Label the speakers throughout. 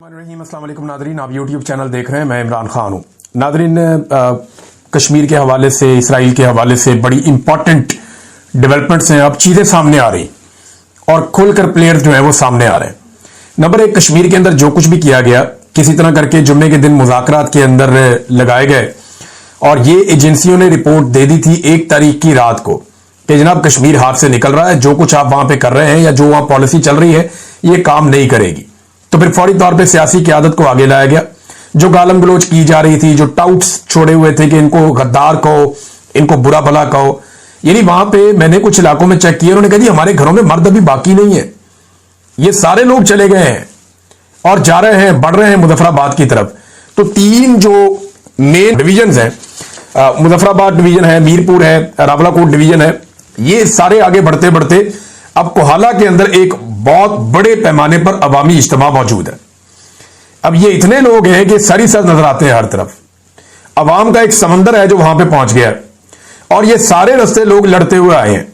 Speaker 1: अस्सलाम वालेकुम नादरीन, आप यूट्यूब चैनल देख रहे हैं। मैं इमरान खान हूं। नादरीन, कश्मीर के हवाले से, इसराइल के हवाले से बड़ी इंपॉर्टेंट डेवलपमेंट्स हैं। अब चीजें सामने आ रही और खुलकर प्लेयर्स जो है वो सामने आ रहे हैं। नंबर एक, कश्मीर के अंदर जो कुछ भी किया गया किसी तरह करके जुम्मे के दिन मुज़ाकरात के अंदर लगाए गए और ये एजेंसियों ने रिपोर्ट दे दी थी 1 तारीख की रात को कि जनाब कश्मीर हाथ से निकल रहा है, जो कुछ आप वहां पे कर रहे हैं या जो वहां पॉलिसी चल रही है ये काम नहीं करेगी। तो फिर फौरी तौर पे सियासी क़यादत को आगे लाया गया। जो गालम गलोच की जा रही थी, जो टाउट्स छोड़े हुए थे कि इनको गद्दार कहो, इनको बुरा भला कहो, यानी वहां पे मैंने कुछ इलाकों में चेक किया, उन्होंने कहा जी हमारे घरों में मर्द अभी बाकी नहीं है, ये सारे लोग चले गए हैं और जा रहे हैं, बढ़ रहे हैं मुजफ्फराबाद की तरफ। तो 3 जो मेन डिवीजन है, मुजफ्फराबाद डिवीजन है, मीरपुर है, रावलाकोट डिवीजन है, ये सारे आगे बढ़ते बढ़ते अब कोहाला के अंदर एक बहुत बड़े पैमाने पर अवामी इज्तिमा मौजूद है। अब ये इतने लोग हैं कि सर ही सर नजर आते हैं हर तरफ। अवाम का एक समंदर है जो वहां पे पहुंच गया और ये सारे रास्ते लोग लड़ते हुए आए हैं।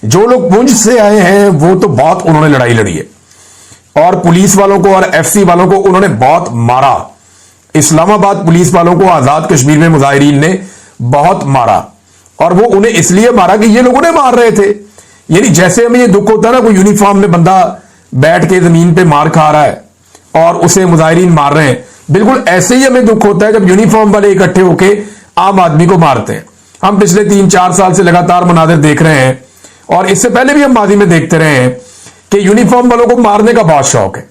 Speaker 1: जो लोग पुंछ से आए हैं वो तो बहुत उन्होंने लड़ाई लड़ी है और पुलिस वालों को और एफसी वालों को उन्होंने बहुत मारा। इस्लामाबाद पुलिस वालों को आजाद कश्मीर में मुजाहिरीन ने बहुत मारा और वो उन्हें इसलिए मारा कि ये लोग उन्हें मार रहे थे। यानी जैसे हमें ये दुख होता है ना, कोई यूनिफॉर्म में बंदा बैठ के जमीन पे मार खा रहा है और उसे मुजाहिरीन मार रहे हैं, बिल्कुल ऐसे ही हमें दुख होता है जब यूनिफॉर्म वाले इकट्ठे होकर आम आदमी को मारते हैं। हम पिछले 3-4 साल से लगातार मनाजिर देख रहे हैं और इससे पहले भी हम माजी में देखते रहे हैं कि यूनिफॉर्म वालों को मारने का बहुत शौक है।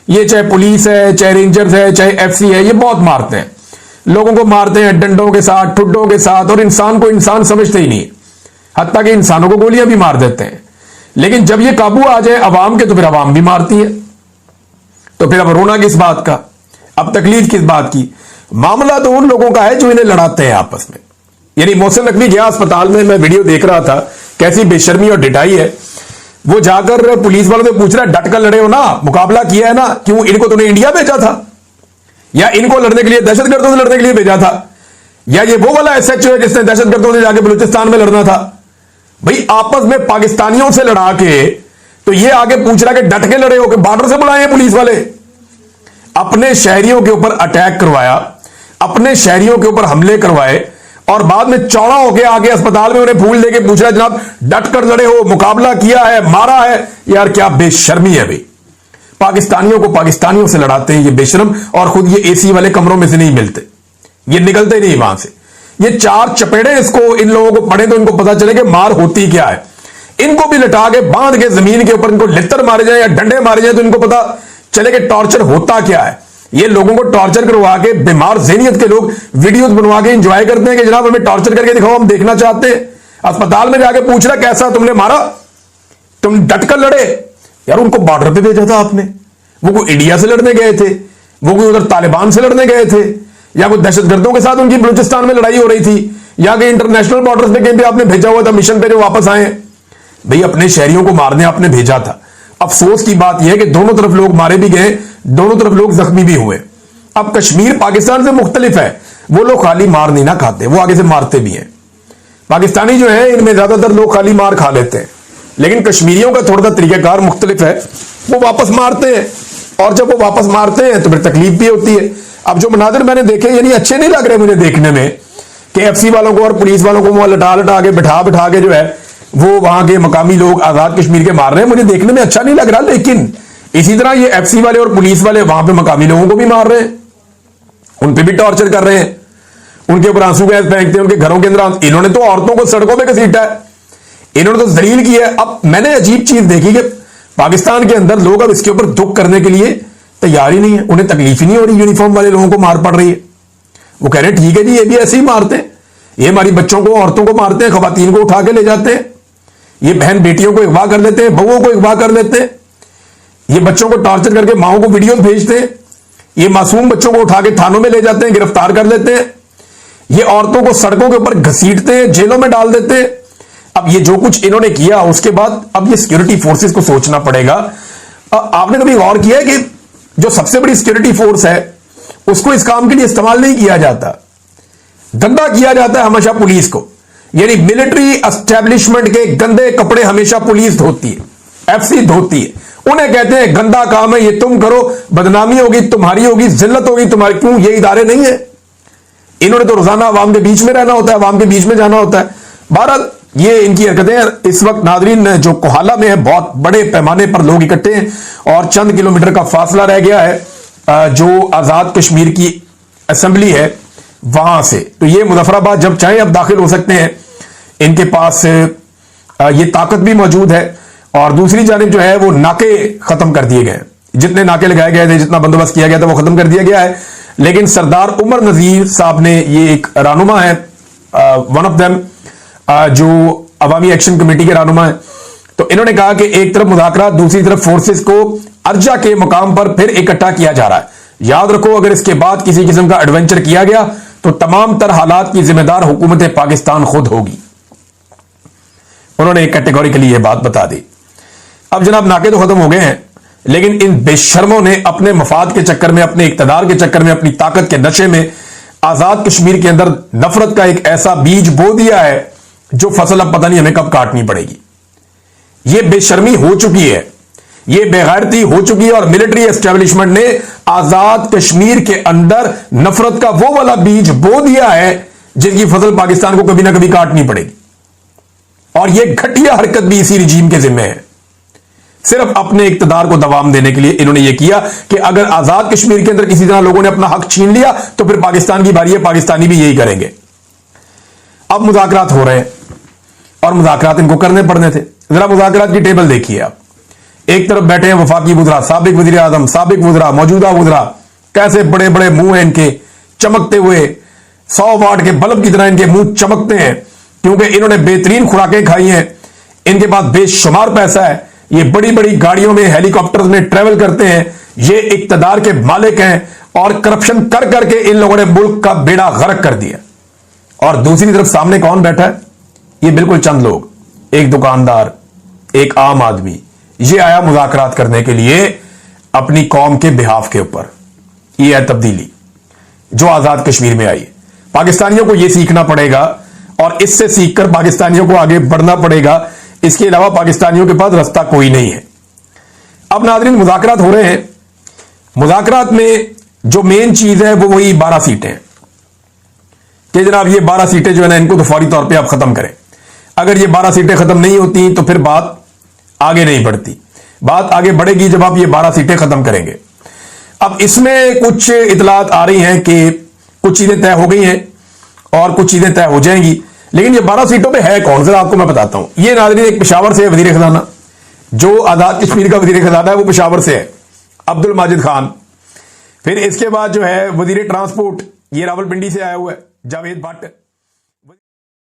Speaker 1: ये चाहे पुलिस है, चाहे रेंजर्स है, चाहे एफसी है, ये बहुत मारते हैं, लोगों को मारते हैं डंडों के साथ, ठुड्डों के साथ, और इंसान को इंसान समझते ही नहीं, हत्ता कि इंसानों को गोलियां भी मार देते हैं। लेकिन जब ये काबू आ जाए अवाम के तो फिर अवाम भी मारती है। तो फिर अब रोना किस बात का, अब तकलीफ किस बात की? मामला तो उन लोगों का है जो इन्हें लड़ाते हैं आपस में। यानी मोहसिन नकवी गया अस्पताल में, मैं वीडियो देख रहा था, कैसी बेशर्मी और डिटाई है। वो जाकर पुलिस वालों से पूछ रहा है, डट कर लड़े हो ना, मुकाबला किया है ना, क्यों इनको तूने इंडिया भेजा था या इनको लड़ने के लिए दहशतगर्दों से लड़ने के लिए भेजा था, या ये वो वाला एसएचओ है जिसने दहशतगर्दों से जाके बलूचिस्तान में लड़ना था? भाई आपस में पाकिस्तानियों से लड़ा के तो ये आगे पूछ रहा कि डट के लड़े हो कि बॉर्डर से बुलाए हैं पुलिस वाले। अपने शहरियों के ऊपर अटैक करवाया, अपने शहरियों के ऊपर हमले करवाए और बाद में चौड़ा होकर आगे अस्पताल में उन्हें फूल देके पूछ रहा जनाब डट कर लड़े हो, मुकाबला किया है, मारा है। यार क्या बेशर्मी है भाई, पाकिस्तानियों को पाकिस्तानियों से लड़ाते हैं ये बेशर्म, और खुद ये एसी वाले कमरों में से नहीं मिलते, ये निकलते नहीं वहां से। ये 4 चपेड़े इसको इन लोगों को पड़े तो इनको पता चले कि मार होती क्या है। इनको भी लटा के बांध के जमीन के ऊपर इनको लित्तर मारे जाए या डंडे मारे जाए तो इनको पता चले कि टॉर्चर होता क्या है। ये लोगों को टॉर्चर करवा के, बीमार ज़हनियत के लोग वीडियोस बनवा के एंजॉय करते हैं कि जनाब हमें टॉर्चर करके दिखाओ, हम देखना चाहते हैं। अस्पताल में जाके पूछ रहा कैसा तुमने मारा, तुम डट कर लड़े? यार उनको बॉर्डर पे भेजा था आपने, वो कोई इंडिया से लड़ने गए थे, वो कोई उधर तालिबान से लड़ने गए थे, या कोई दहशतगर्दों के साथ उनकी बलूचिस्तान में लड़ाई हो रही थी, या कि इंटरनेशनल बॉर्डर्स पे कहीं पे आपने भेजा हुआ था मिशन पे जो वापस आए? भाई अपने शहरियों को मारने आपने भेजा था। अफसोस की बात यह है कि दोनों तरफ लोग मारे भी गए, दोनों तरफ लोग जख्मी भी हुए। अब कश्मीर पाकिस्तान से मुख्तलिफ है, वो लोग खाली मार नहीं ना खाते, वो आगे से मारते भी हैं। पाकिस्तानी जो है इनमें ज्यादातर लोग खाली मार खा लेते हैं, लेकिन कश्मीरियों का थोड़ा सा तरीकाकार मुख्तलिफ है, वो वापस मारते हैं और जब वो वापस मारते हैं तो फिर तकलीफ भी होती है। अब जो मनाजिर मैंने देखे यानी अच्छे नहीं लग रहे मुझे देखने में कि एफसी वालों को और पुलिस वालों को वहां लटा लटा के बिठा के जो है वो वहां के मकामी लोग आजाद कश्मीर के मार रहे हैं, मुझे देखने में अच्छा नहीं लग रहा। लेकिन इसी तरह ये एफसी वाले और पुलिस वाले वहां पे मकामी लोगों को भी मार रहे हैं, उन पे भी टॉर्चर कर रहे हैं, उनके ऊपर आंसू गैस फेंकते हैं, उनके घरों के अंदर। इन्होंने तो औरतों को सड़कों पर घसीटा है, इन्होंने तो जलील किया है। अब मैंने अजीब चीज देखी कि पाकिस्तान के अंदर लोग अब इसके ऊपर दुख करने के लिए तैयार ही नहीं है, उन्हें तकलीफ ही नहीं हो रही यूनिफॉर्म वाले लोगों को मार पड़ रही है। वो कह रहे ठीक है जी, ये भी ऐसे ही मारते हैं, ये हमारी बच्चों को, औरतों को मारते हैं, खवातीन को उठा के ले जाते हैं, ये बहन बेटियों को अगवा कर लेते हैं, बहुओं को अगवा कर लेते हैं, ये बच्चों को टॉर्चर करके माओं को वीडियो भेजते हैं, ये मासूम बच्चों को उठा के थानों में ले जाते हैं, गिरफ्तार कर लेते हैं, ये औरतों को सड़कों के ऊपर घसीटते हैं, जेलों में डाल देते हैं। अब ये जो कुछ इन्होंने किया उसके बाद अब ये सिक्योरिटी फोर्सेस को सोचना पड़ेगा। आपने कभी गौर किया है कि जो सबसे बड़ी सिक्योरिटी फोर्स है उसको इस काम के लिए इस्तेमाल नहीं किया जाता, गंदा किया जाता है हमेशा पुलिस को। यानी मिलिट्री एस्टेब्लिशमेंट के गंदे कपड़े हमेशा पुलिस धोती है, एफसी धोती है, उन्हें कहते हैं गंदा काम है ये, तुम करो, बदनामी होगी तुम्हारी, होगी जिल्लत होगी तुम्हारी। क्यों? ये इदारे नहीं है। इन्होंने तो रोजाना अवाम के बीच में रहना होता है, अवाम के बीच में जाना होता है। बहरहाल ये इनकी हरकतें इस वक्त नादरीन जो कोहाला में है, बहुत बड़े पैमाने पर लोग इकट्ठे हैं और चंद किलोमीटर का फासला रह गया है जो आजाद कश्मीर की असेंबली है वहां से। तो ये मुजफ्फराबाद जब चाहे अब दाखिल हो सकते हैं, इनके पास ये ताकत भी मौजूद है। और दूसरी जानिब जो है वो नाके खत्म कर दिए गए, जितने नाके लगाए गए थे, जितना बंदोबस्त किया गया था वो खत्म कर दिया गया है। लेकिन सरदार उमर नजीर साहब ने, ये एक रहनुमा है, वन ऑफ देम, जो अवामी एक्शन कमेटी के रहनुमा है, तो इन्होंने कहा कि एक तरफ मुज़ाकरात, दूसरी तरफ फोर्सेस को अर्जा के मुकाम पर फिर इकट्ठा किया जा रहा है। याद रखो, अगर इसके बाद किसी किस्म का एडवेंचर किया गया तो तमाम तर हालात की जिम्मेदार हुकूमत पाकिस्तान खुद होगी। उन्होंने एक कैटेगोरिकली यह बात बता दी। अब जनाब नाके तो खत्म हो गए हैं, लेकिन इन बेशर्मों ने अपने मफाद के चक्कर में, अपने इक्तदार के चक्कर में, अपनी ताकत के नशे में आजाद कश्मीर के अंदर नफरत का एक ऐसा बीज बो दिया है जो फसल अब पता नहीं हमें कब काटनी पड़ेगी। यह बेशर्मी हो चुकी है, यह बेगैरती हो चुकी है और मिलिट्री एस्टेब्लिशमेंट ने आजाद कश्मीर के अंदर नफरत का वो वाला बीज बो दिया है जिसकी फसल पाकिस्तान को कभी ना कभी काटनी पड़ेगी। और यह घटिया हरकत भी इसी रिजीम के जिम्मे है। सिर्फ अपने इक्तदार को दवाम देने के लिए इन्होंने यह किया कि अगर आजाद कश्मीर के अंदर किसी तरह लोगों ने अपना हक छीन लिया तो फिर पाकिस्तान की बारी है, पाकिस्तानी भी यही करेंगे। अब मुज़ाकरात हो रहे हैं और मुज़ाकरात इनको करने पड़ने थे। जरा मुज़ाकरात की टेबल देखिए आप। एक तरफ बैठे हैं वफाकी वुज़रा, साबिक वज़ीर आज़म, साबिक वुज़रा, मौजूदा वुज़रा, कैसे बड़े बड़े मुंह हैं इनके, चमकते हुए 100 वाट के बल्ब की तरह इनके मुंह चमकते हैं, क्योंकि इन्होंने बेहतरीन खुराकें खाई हैं, इनके पास बेशुमार पैसा है, ये बड़ी बड़ी गाड़ियों में, हेलीकॉप्टर में ट्रेवल करते हैं, ये इक्तदार के मालिक हैं और करप्शन कर करके इन लोगों ने मुल्क का बेड़ा गर्क कर दिया। और दूसरी तरफ सामने कौन बैठा है? ये बिल्कुल चंद लोग, एक दुकानदार, एक आम आदमी, ये आया मुज़ाकरात करने के लिए अपनी कौम के बिहाफ के ऊपर। ये है तब्दीली जो आजाद कश्मीर में आई। पाकिस्तानियों को यह सीखना पड़ेगा और इससे सीखकर पाकिस्तानियों को आगे बढ़ना पड़ेगा। इसके अलावा पाकिस्तानियों के पास रास्ता कोई नहीं है। अब नाज़रीन मुज़ाकरात हो रहे हैं। मुज़ाकरात में जो मेन चीज है वो वही 12 सीटें हैं कि जनाब ये 12 सीटें जो है ना, इनको तो फौरी तौर पे आप खत्म करें। अगर ये 12 सीटें खत्म नहीं होती तो फिर बात आगे नहीं बढ़ती। बात आगे बढ़ेगी जब आप ये 12 सीटें खत्म करेंगे। अब इसमें कुछ इतलात आ रही हैं कि कुछ चीजें तय हो गई हैं और कुछ चीजें तय हो जाएंगी, लेकिन ये 12 सीटों पे है कौन, जरा आपको मैं बताता हूं। ये नाज़रीन एक पेशावर से है वजीर खजाना, जो आजाद कश्मीर का वजीर खजाना है वो पेशावर से है, अब्दुल माजिद खान। फिर इसके बाद जो है वजीर ट्रांसपोर्ट, ये रावलपिंडी से आया हुआ है, जावेद भट्ट।